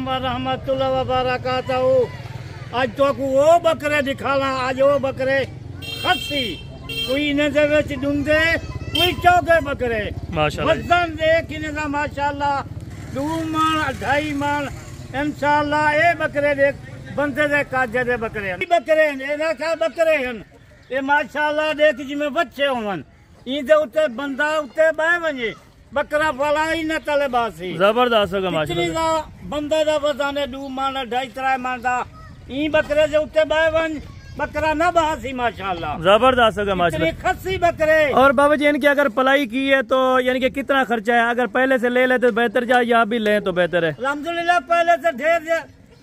व रहमतुल्लाहि व बरकातहू। आज तो वो बकरे दिखाला, आज वो बकरे खस्सी कोई इन्हें दे विच डूंदे, कोई चौके बकरे माशाल्लाह। वजन देख इन्हें दा माशाल्लाह 2 मन 2.5 मन इंशाल्लाह। ये बकरे देख बंदे दे काजे दे बकरे हैं, बकरे हैं क्या बकरे हैं ये माशाल्लाह। देख जिमें बच्चे होवन इनके उत्ते बंदा उत्ते बह वजे बकरा फला ही न तले बासी जबरदस्त होगा माशाल्लाह। बंदे दा वजन 2 मन 2.5-3 मन दा ई बकरे जे उत्ते बह वन बकरा न बासी माशाल्लाह। जबरदस्त होगा माशाल्लाह। खस्सी बकरे। और बाबा जी इनकी अगर पलाई की है तो यानी कि कितना खर्चा है? अगर पहले से ले लेते तो बेहतर जाए या अभी लें तो बेहतर है? अल्हम्दुलिल्लाह पहले से ढेर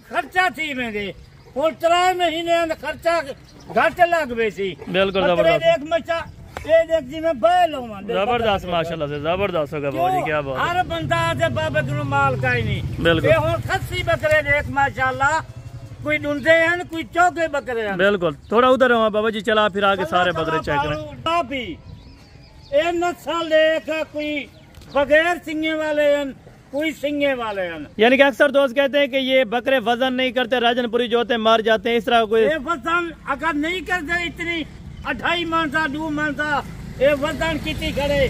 खर्चा थी मेरे और 3 महीने खर्चा घट लग सी। बिल्कुल जबरदस्त। जबरदस्त माशाल्लाह से जबरदस्त होगा बाबा जी, क्या बात। हर बंदा बाबा माल का ही नहीं। बिल्कुल खस्सी बकरे देख माशाल्लाह, कोई ढूंढे हैं कोई चौके बकरे हैं। बिल्कुल थोड़ा उधर हो बाबा जी, चला फिर आगे सारे बकरे चेक करें। नस्ल देख कोई बगैर सिंगे वाले हैं कोई सिंगे वाले हैं। यानी कि अक्सर दोस्त कहते हैं कि ये बकरे वजन नहीं करते, राजनपुरी जो होते मर जाते हैं, इस तरह कोई वजन अगर नहीं करते इतनी 2.5 मन था 2 मन था ये वजन कितनी करे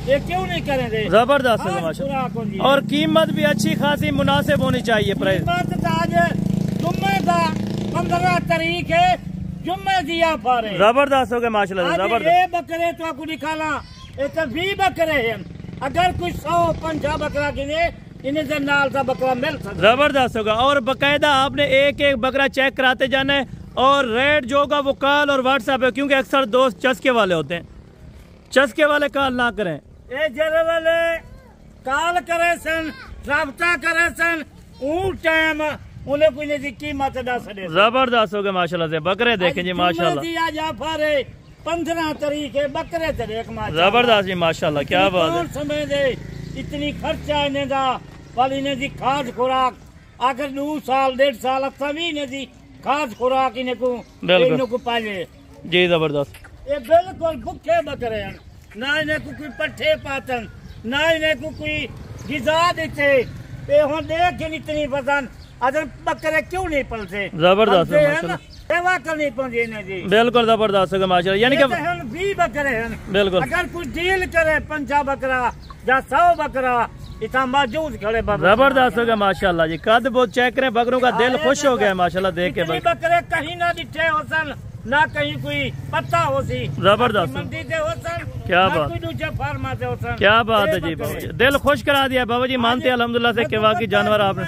ये क्यों नहीं करेंगे? जबरदस्त है माशाल्लाह। और कीमत भी अच्छी खासी मुनासिब होनी चाहिए। प्राइस जुम्मे का 15 तारीख है, जुम्मे दिया फारे जबरदस्त हो गए माशाल्लाह। जबरदस्त। ये बकरे तो आपको निकाला ये तो 20 बकरे हैं। अगर कुछ 150 बकरा गिने इन्हें से नाल सा बकरा मिल सकता। जबरदस्त होगा। और बकायदा आपने एक एक बकरा चेक कराते जाना है और रेट जो होगा वो कॉल और व्हाट्सएप है, क्योंकि अक्सर दोस्त चस्के वाले होते हैं, चस्के वाले कॉल ना करें। ये जरे वाले कॉल करे सन, राब्ता करे सन, टाइम उन्हें कोई नहीं कीमत दस दे। जबरदस्त हो गए माशाल्लाह से बकरे देखें जी माशाल्लाह। 15 तारीख है बकरे से देख माशाल्लाह। जबरदस्त जी माशाल्लाह, क्या बात है। समय दे इतनी खर्चा इन्हें दा वाली इन्हें दी खाद खुराक अगर 2 साल 1.5 साल सभी इन्हें दी खाद खुराक इन्हें को पाले जी। जबरदस्त। ये बिल्कुल भूखे बकरे हैं, ना इन्हें को कोई पट्ठे पातन ना इन्हें को कोई गिजा देते। हम देख इतनी वजन अगर बकरे क्यों नहीं पलते? जबरदस्त सेवा करनी पड़ती है जी। बिल्कुल जबरदस्त है माशाल्लाह। यानी कि 20 बकरे हैं। बिल्कुल अगर कुछ डील करे 50 बकरा या 100 बकरा इतना मौजूद खड़े। जबरदस्त हो गया माशाल्लाह जी। कद बहुत चेक करें, बकरों का दिल खुश हो गया माशाल्लाह देख के। बकरे कहीं ना दिखे होसन ना कहीं कोई पत्ता हो सी। जबरदस्त। मंडी से होसन क्या बात, फार्मा से होसन। क्या बात है जी बाबा जी, दिल खुश करा दिया बाबा जी। मानते हैं अल्हम्दुलिल्लाह से कि वाकई जानवर आपने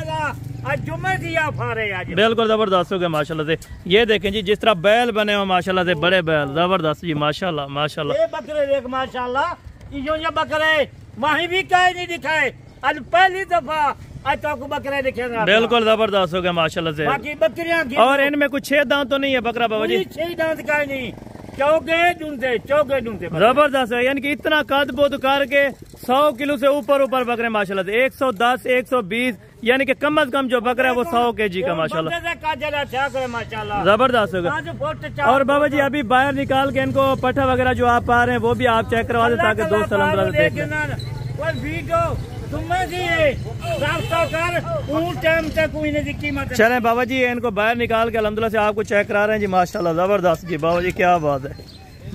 आज जुम्मे दिया फारे आज। बिल्कुल जबरदस्त हो गया माशाल्लाह से। ये देखें जी जिस तरह बैल बने हो माशाल्लाह से, बड़े बैल जबरदस्त जी माशाल्लाह माशाल्लाह। ये बकरे देख माशाल्लाह, ये बकरे वहीं भी कहीं नहीं दिखाए, आज पहली दफा आज तो आपको बकरे दिखेगा। बिल्कुल जबरदस्त हो गया माशाल्लाह से। बाकी बकरियां और इनमें कुछ 6 दांत तो नहीं है बकरा बाबा जी? 6 दांत का नहीं, चौके ढूंढते जबरदस्त है। यानी कि इतना कद बोध करके 100 किलो से ऊपर बकरे माशाल्लाह से। 110 120 यानी कि कम अज कम जो बकरा है वो 100 kg का माशाल्लाह। जबरदस्त होगा। और बाबा जी अभी बाहर निकाल के इनको पट्ठा वगैरह जो आप पा रहे हैं वो भी आप चेक करवा दें ताकि दोस्त अलहमदुलिल्लाह देख लें। चले बाबा जी इनको बाहर निकाल के अल्हम्दुलिल्लाह से आपको चेक करा रहे हैं जी माशाल्लाह। जबरदस्त जी बाबा जी, क्या बात है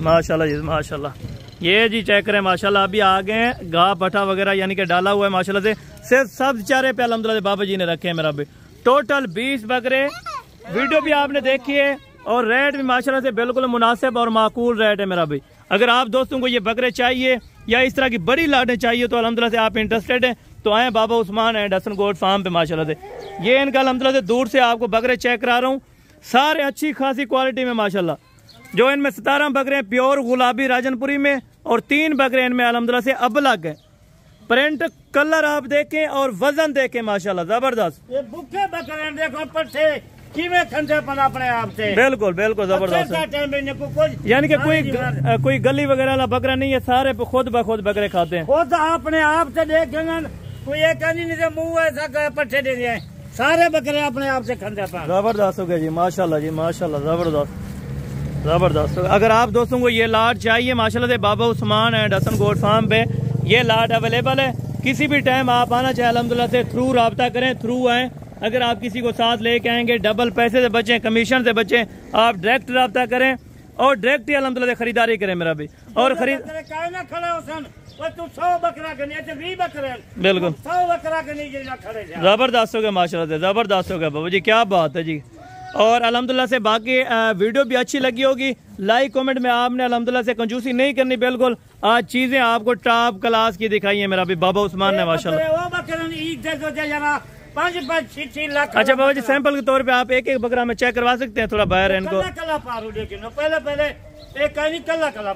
माशाल्लाह जी माशाल्लाह। ये जी चेक करें माशाल्लाह। अभी आ गए हैं घाह पट्ठा वगैरह यानी कि डाला हुआ है माशाल्लाह से। सिर्फ सब चारे पे अल्हम्दुलिल्लाह बाबा जी ने रखे हैं मेरा भी। टोटल 20 बकरे। वीडियो भी आपने देखी है और रेट भी माशाल्लाह से बिल्कुल मुनासिब और माकूल रेट है मेरा भी। अगर आप दोस्तों को ये बकरे चाहिए या इस तरह की बड़ी लाटें चाहिए तो अल्हम्दुलिल्लाह से आप इंटरेस्टेड हैं तो आए बाबा उस्मान है डसन गोट फार्म पे माशाल्लाह से। ये इनका अल्हम्दुलिल्लाह से दूर से आपको बकरे चेक करा रहा हूँ, सारे अच्छी खासी क्वालिटी में माशाल्लाह। जो इनमें 17 बकरे प्योर गुलाबी राजनपुरी में और 3 बकरे इनमें अल्हम्दुलिल्लाह से अबलग है। प्रिंट कलर आप देखें और वजन देखें माशाल्लाह जबरदस्त। ये भूखे बकरे देखो पट्टे अपने आप से। बिल्कुल बिल्कुल जबरदस्त। यानी कि कोई गली वगैरह वाला बकरा नहीं है, सारे खुद ब खुद बकरे खाते हैं। खुद अपने आप से देखेंगे कोई एक मुँह ऐसा पट्टे दे दिए, सारे बकरे अपने आप से खाते हैं। जबरदस्त हो गया जी माशाल्लाह जी माशाल्लाह जबरदस्त जबरदस्त। अगर आप दोस्तों को ये लाट चाहिए माशाल्लाह से बाबा उस्मान है डसन गोट फार्म पे ये लाट अवेलेबल है। किसी भी टाइम आप आना चाहे अल्हम्दुलिल्लाह से थ्रू राब्ता करें, थ्रू आए अगर आप किसी को साथ लेके आएंगे डबल पैसे से बचें, कमीशन से बचें, आप डायरेक्ट रब्ता करें और डायरेक्ट ही अल्हम्दुलिल्लाह से खरीदारी करें मेरा भी। और खरीद तू 100 बकरा के नहीं 20 बकरे बिल्कुल 100 बकरा के नहीं खड़े जबरदस्त हो गया माशाल्लाह से, जबरदस्त हो गया बाबू जी, क्या बात है जी। और अल्हम्दुलिल्लाह से बाकी वीडियो भी अच्छी लगी होगी, लाइक कमेंट में आपने अल्हम्दुलिल्लाह से कंजूसी नहीं करनी बिल्कुल। आज चीजें आपको टॉप क्लास की दिखाई है मेरा भी बाबा उस्मान ने माशाल्लाह। अच्छा बाबा जी सैंपल के तौर पे आप एक एक बकरा में चेक करवा सकते हैं, थोड़ा बाहर है इनको।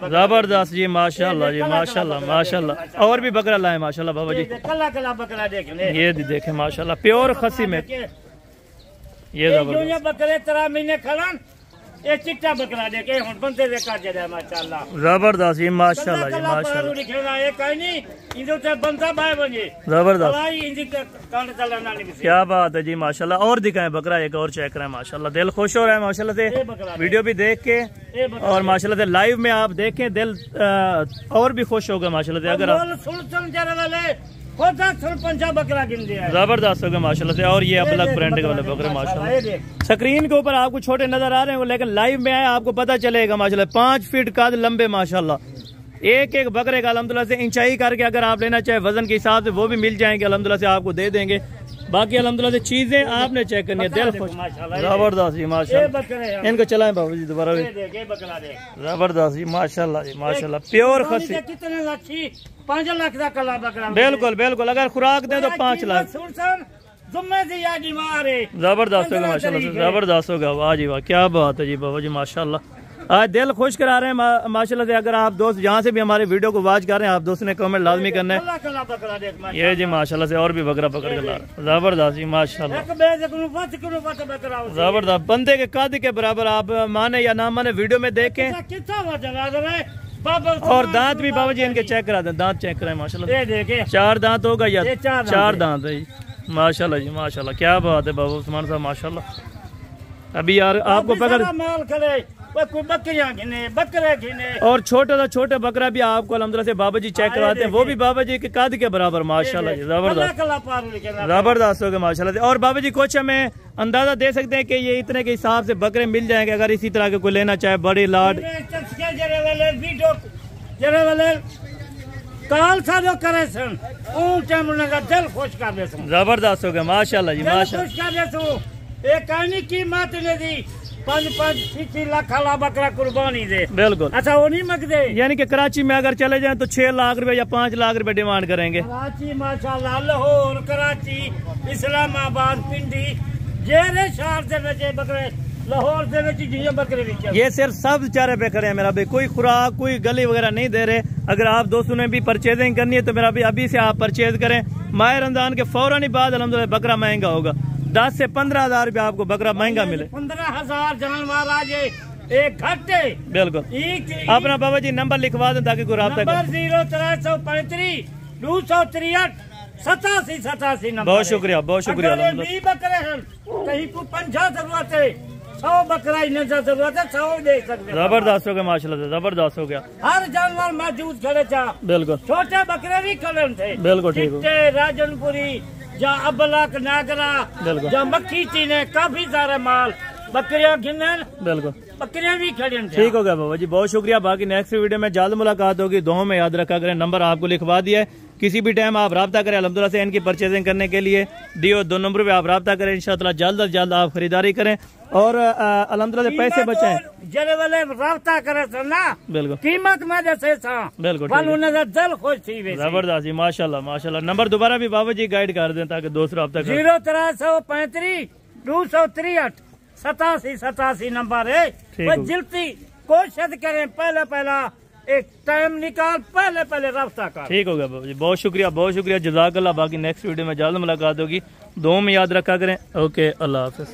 जबरदस्त जी माशाल्लाह जी माशाल्लाह माशाल्लाह। और भी बकरा लाए माशाल्लाह बाबा जी, बकरा ये देखे माशाल्लाह प्योर खसी में ये बकरे 13 महीने खड़न, ये चिट्टा बकरा देखे हुन बंदे दे काज दे माशाल्लाह। जबरदस्त जी माशाल्लाह जी माशाल्लाह। जबरदस्त क्या बात है जी माशाल्लाह। और दिखाएं बकरा एक और चेक करें माशाल्लाह, दिल खुश हो रहा है माशाल्लाह से वीडियो भी देख के और माशाल्लाह से लाइव में आप देखें दिल और भी खुश होगा माशाल्लाह से। अगर बकरा जबरदस्त हो गया माशाल्लाह से। और ये अलग ब्रांड के वाले बकरे माशाल्लाह। स्क्रीन के ऊपर आपको छोटे नजर आ रहे हैं लेकिन लाइव में आए आपको पता चलेगा माशाल्लाह। 5 फीट कद लंबे माशाल्लाह। एक एक बकरे का अल्हम्दुलिल्लाह से इंचाई करके अगर आप लेना चाहे वजन के हिसाब से वो भी मिल जाएंगे अल्हम्दुलिल्लाह से, आपको दे देंगे। बाकी अल्हम्दुलिल्लाह से चीजें आपने चेक करनी है, दिल खुश। जबरदस्त जी माशाल्लाह। इनको चलाएं बाबू जी दोबारा। जबरदस्त जी माशाल्लाह जी माशाल्लाह प्योर खसी। 5 लाख का कला बकरा बिल्कुल बिल्कुल, अगर खुराक दें तो 5 लाख। जबरदस्त होगा माशाल्लाह से, जबरदस्त होगा। वाह जी वाह क्या बात है जी बाबा जी माशाल्लाह। आज दिल खुश करा रहे हैं माशाल्लाह से। अगर आप दोस्त जहाँ से भी हमारे वीडियो को वॉच कर रहे हैं आप दोस्त ने कमेंट लाजमी करना है। ये जी माशाल्लाह से और भी बकरा पकड़ के ला जबरदस्त जी माशाल्लाह। जबरदस्त बंदे के कद के बराबर, आप माने या ना माने वीडियो में देखें। और दांत भी बाबा जी इनके चेक करा दें, दांत चेक कराएं माशाल्लाह। 4 दांत होगा या 4 दांत है माशाल्लाह जी माशाल्लाह। क्या बात है बाबा उस्मान साहब माशाल्लाह। अभी यार आपको पकड़ बकरे और छोटा सा छोटा बकरा भी आपको अल्हम्दुलिल्लाह से बाबा जी चेक करवाते हैं, वो भी बाबा जी के कद के बराबर माशाल्लाह जी। जबरदस्त जबरदस्त हो गया माशाल्लाह से। और बाबा जी कुछ हमें अंदाजा दे सकते हैं कि ये इतने के हिसाब से बकरे मिल जाएंगे अगर इसी तरह के कोई लेना चाहे बड़ी लाड। जबरदस्त हो गया माशाल्लाह जी माशाल्लाह। 5-6 लाख वाला बकरा कुर्बानी दे बिल्कुल। अच्छा वो नहीं मकदे, यानी कि कराची में अगर चले जाएं तो 6 लाख रुपए या 5 लाख रुपए डिमांड करेंगे। कराची माशाल्लाह, लाहौर, कराची, इस्लामाबाद, पिंडी जेरे शहर से बचे बकरे, लाहौर से बकरे भी ये सिर्फ सब चारे पे खड़े हैं मेरा भाई। कोई खुराक कोई गली वगैरह नहीं दे रहे। अगर आप दोस्तों ने भी परचेजिंग करनी है तो मेरा भी अभी से आप परचेज करें। माह रमजान के फौरन ही बाद अल्हम्दुलिल्लाह बकरा महंगा होगा। 10 से 15 हजार रुपया आपको बकरा महंगा मिले। 15,000 जानवर आज एक घंटे बिल्कुल। अपना बाबा जी नंबर लिखवा दें ताकि कोई राब्ता करे। 0335 263 87 नंबर। बहुत शुक्रिया बहुत शुक्रिया। बकरे हैं कहीं को 50 जरूरत है, 100 बकरा ही जरूरत है, 100 दे सकते। जबरदस्त हो गया माशाल्लाह से, जबरदस्त हो गया। हर जानवर मौजूद खड़े था बिल्कुल। छोटे बकरे भी खड़े थे बिल्कुल ठीक। राजनपुरी या अबलक नागरा या मक्खी चीने काफी सारा माल बकरियां गिने बिल्कुल, बकरियां भी खड़ी हैं। ठीक हो गया बाबा जी बहुत शुक्रिया। बाकी नेक्स्ट वीडियो में जल्द मुलाकात होगी। दुआओं में याद रखा करें। नंबर आपको लिखवा दिया है, किसी भी टाइम आप राब्ता करें अल्हम्दुलिल्लाह से इनकी परचेजिंग करने के लिए। दियो 2 नंबर पे आप राब्ता करें, इंशाअल्लाह जल्द अज जल्द आप खरीदारी करें और अल्हम्दुलिल्लाह से पैसे बचाएं। जरे वाले राब्ता करे ना बिल्कुल कीमत में जैसे था बिल्कुल दिल खुश थी। जबरदस्त जी माशाल्लाह माशाल्लाह। नंबर दोबारा भी बाबा जी गाइड कर दें ताकि दोस्त राब्ता करें। 0335 263 87 नंबर है। जल्दी कोशिश करें, पहला एक टाइम निकाल पहले राब्ता कर। ठीक हो गया बाबा जी बहुत शुक्रिया बहुत शुक्रिया जज़ाकल्लाह। बाकी नेक्स्ट वीडियो में जल्द मुलाकात होगी। दुआ में याद रखा करें। ओके अल्लाह हाफिज।